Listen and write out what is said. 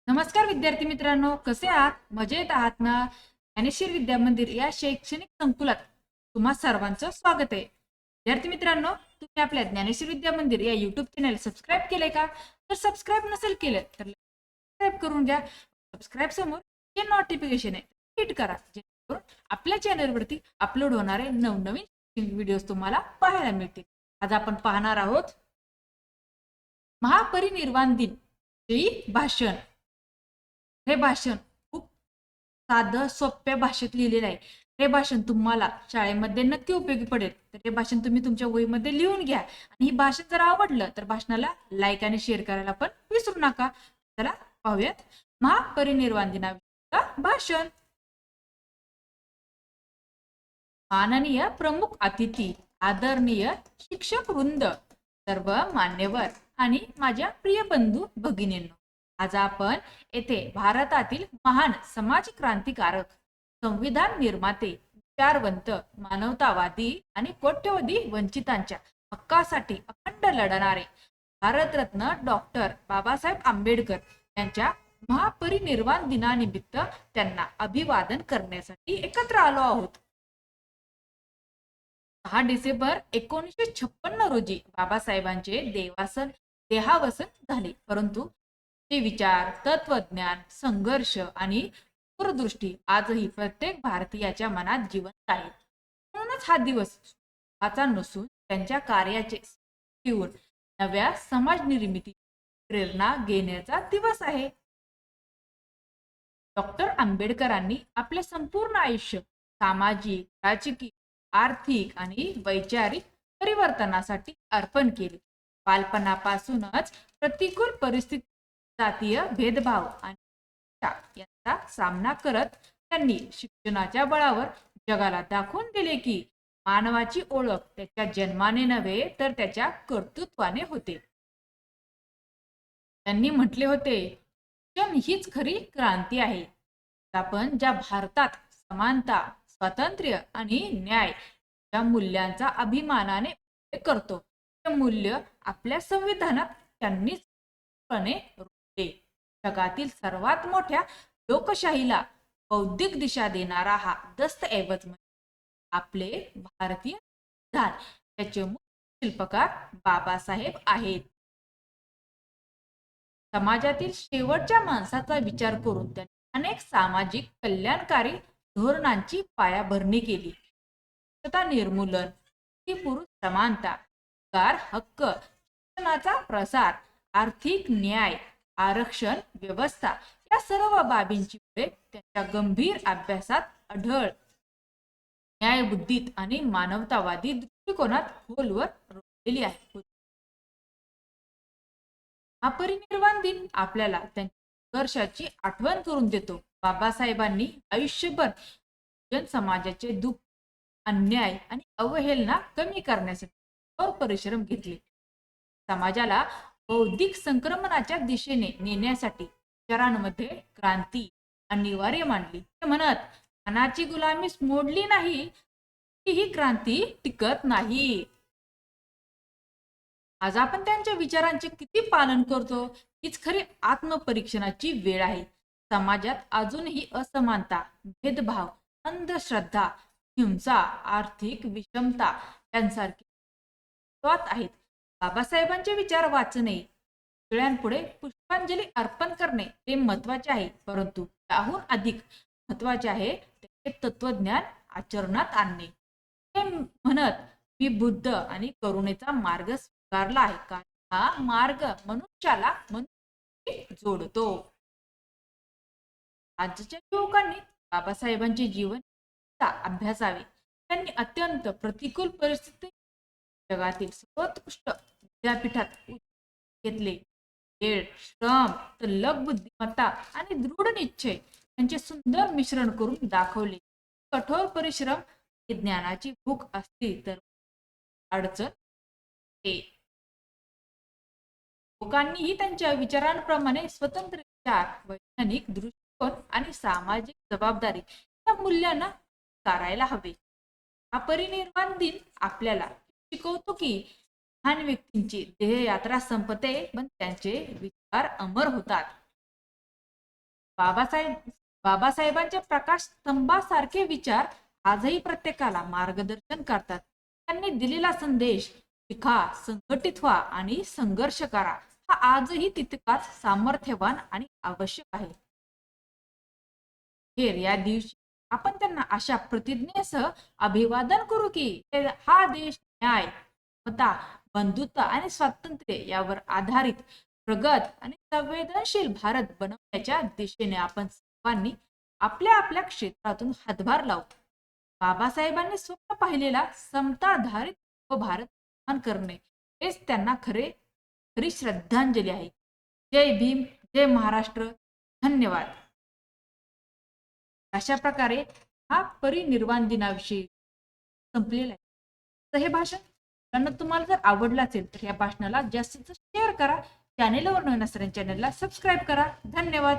नमस्कार विद्यार्थी मित्रांनो, कसे आहात? मजेत आहात ना? ज्ञानेश्वर विद्या मंदिर या शैक्षणिक संकुलात तुम्हा सर्वांचं स्वागत आहे. विद्यार्थी मित्रांनो, तुम्ही आपल्या ज्ञानेश्वर विद्या मंदिर या युट्यूब चॅनल सबस्क्राईब केले का? तर सबस्क्राईब नसेल केलं तर सबस्क्राईब करून घ्या. सबस्क्राईब समोर जे नोटिफिकेशन आहे हिट करा, जेणेकरून आपल्या चॅनलवरती अपलोड होणारे नवनवीन व्हिडिओज तुम्हाला पाहायला मिळतील. आज आपण पाहणार आहोत महापरिनिर्वाण दिन भाषण. हे भाषण खूप साधं सोप्या भाषेत लिहिलेलं आहे. हे भाषण तुम्हाला शाळेमध्ये नक्की उपयोगी पडेल. तर हे भाषण तुम्ही तुमच्या वहीमध्ये लिहून घ्या आणि ही भाषण जर आवडलं तर भाषणाला लाईक आणि शेअर करायला पण विसरू नका. चला पाहूयात महापरिनिर्वाण दिनाविषयी भाषण. माननीय प्रमुख अतिथी, आदरणीय शिक्षक वृंद, सर्व मान्यवर आणि माझ्या प्रिय बंधू भगिनींनो, आज आपण येथे भारतातील महान समाज क्रांतिकारक, संविधान निर्माते, विचारवंत, मानवतावादी आणि कोट्यवधी वंचितांच्या हक्कासाठी अखंड लढणारे भारतरत्न डॉक्टर बाबासाहेब आंबेडकर यांच्या महापरिनिर्वाण दिनानिमित्त त्यांना अभिवादन करण्यासाठी एकत्र आलो आहोत. 6 डिसेंबर 1956 रोजी बाबासाहेबांचे देहावसन झाले, परंतु ते विचार, तत्वज्ञान, संघर्ष आणि दूरदृष्टी आजही प्रत्येक भारतीयाच्या मनात जिवंत आहेत. म्हणूनच हा दिवस सुखाचा नसून त्यांच्या कार्याचे घेऊन नव्या समाज निर्मिती प्रेरणा घेण्याचा दिवस आहे. डॉक्टर आंबेडकरांनी आपले संपूर्ण आयुष्य सामाजिक, राजकीय, आर्थिक आणि वैचारिक परिवर्तनासाठी अर्पण केले. बालपणापासूनच प्रतिकूल परिस्थिती, जातीय भेदभाव आणि यांचा सामना करत त्यांनी शिक्षणाच्या बळावर जगाला दाखवून दिले की मानवाची ओळख त्याच्या जन्माने नव्हे तर त्याच्या कर्तृत्वाने होते. त्यांनी म्हटले होते, शिक्षण हीच खरी क्रांती आहे. आपण ज्या भारतात समानता, स्वातंत्र्य आणि न्याय या मूल्यांचा अभिमानाने उल्लेख करतो, ते मूल्य आपल्या संविधानात त्यांनीच रुजले. जगातील सर्वात मोठ्या लोकशाहीला बौद्धिक दिशा देणारा हा दस्तऐवज म्हणजे आपले भारतीय संविधान. त्याचे मुख्य शिल्पकार बाबासाहेब आहेत. समाजातील शेवटच्या माणसाचा विचार करून त्यांनी अनेक सामाजिक कल्याणकारी धोरणांची पायाभरणी केली. निर्मूलन, पुरुष समानता, हक्क, शिक्षणाचा प्रसार, आर्थिक न्याय, आरक्षण व्यवस्था या सर्व बाबींची मुळे त्यांच्या गंभीर अभ्यासात आढळ, न्यायबुद्धीत आणि मानवतावादी दृष्टिकोनात खोलवर रुजलेली आहे. महापरिनिर्वाण दिन आपल्याला त्यांच्या संघर्षाची आठवण करून देतो. बाबासाहेबांनी आयुष्यभर समाजाचे दुःख, अन्याय आणि अवहेलना कमी करण्यासाठी कठोर परिश्रम घेतले. समाजाला बौद्धिक संक्रमणाच्या दिशेने नेण्यासाठी विचारांमध्ये क्रांती अनिवार्य मानली. ते म्हणत, मनाची गुलामी मोडली नाही ही क्रांती टिकत नाही. आज आपण त्यांच्या विचारांचे किती पालन करतो हीच खरी आत्मपरीक्षणाची वेळ आहे. समाजात अजूनही असमानता, भेदभाव, अंधश्रद्धा, हिंसा, आर्थिक विषमता यांसारखे आहेत. बाबासाहेबांचे विचार वाचणे, सगळ्यांपुढे पुष्पांजली अर्पण करणे हे महत्वाचे आहे, परंतु त्याहून अधिक महत्वाचे आहे त्याचे तत्वज्ञान आचरणात आणणे. ते म्हणत, मी बुद्ध आणि करुणेचा मार्ग स्वीकारला आहे, कारण हा मार्ग मनुष्याला जोडतो. आजच्या युवकांनी बाबासाहेबांचे जीवन अभ्यासावे. त्यांनी अत्यंत प्रतिकूल परिस्थिती जगातील सर्वोत्कृष्ट विद्यापीठात घेतले. वेळ, श्रम, तल्लख बुद्धिमत्ता आणि दृढ निश्चय यांचे सुंदर मिश्रण करून दाखवले. कठोर परिश्रम ज्ञानाची भूक असते तर अडचण लोकांनीही त्यांच्या विचारांप्रमाणे स्वतंत्र विचार, वैज्ञानिक दृष्टिकोन आणि सामाजिक जबाबदारी या मूल्यांना करायला हवे. हा परिनिर्वाण दिन आपल्याला शिकवतो की महान व्यक्तींची देहयात्रा संपते पण त्यांचे विचार अमर होतात. बाबासाहेब बाबासाहेबांचे प्रकाश स्तंभासारखे विचार आजही प्रत्येकाला मार्गदर्शन करतात. त्यांनी दिलेला संदेश शिका, संघटित व्हा आणि संघर्ष करा हा आजही तितकाच सामर्थ्यवान आणि आवश्यक आहे. या दिवशी आपण त्यांना अशा प्रतिज्ञेसह अभिवादन करू की हा देश न्याय, समता, बंधुत्व आणि स्वातंत्र्य यावर आधारित प्रगत आणि संवेदनशील भारत बनवण्याच्या दिशेने आपण सर्वांनी आपल्या आपल्या क्षेत्रातून हातभार लावू. बाबासाहेबांनी स्वप्न पाहिलेला समताधारित व भारत निर्माण करणे हेच त्यांना खरी श्रद्धांजली आहे. जय भीम, जय महाराष्ट्र. धन्यवाद. अशा प्रकारे हा परिनिर्वाण दिनाविषयी संपलेला आहे. तर हे भाषण मुलांना तुम्हाला जर आवडलं असेल तर या भाषणाला जास्तीत जास्त शेअर करा. चॅनेलवर नवीन असणाऱ्या चॅनेलला सबस्क्राईब करा. धन्यवाद.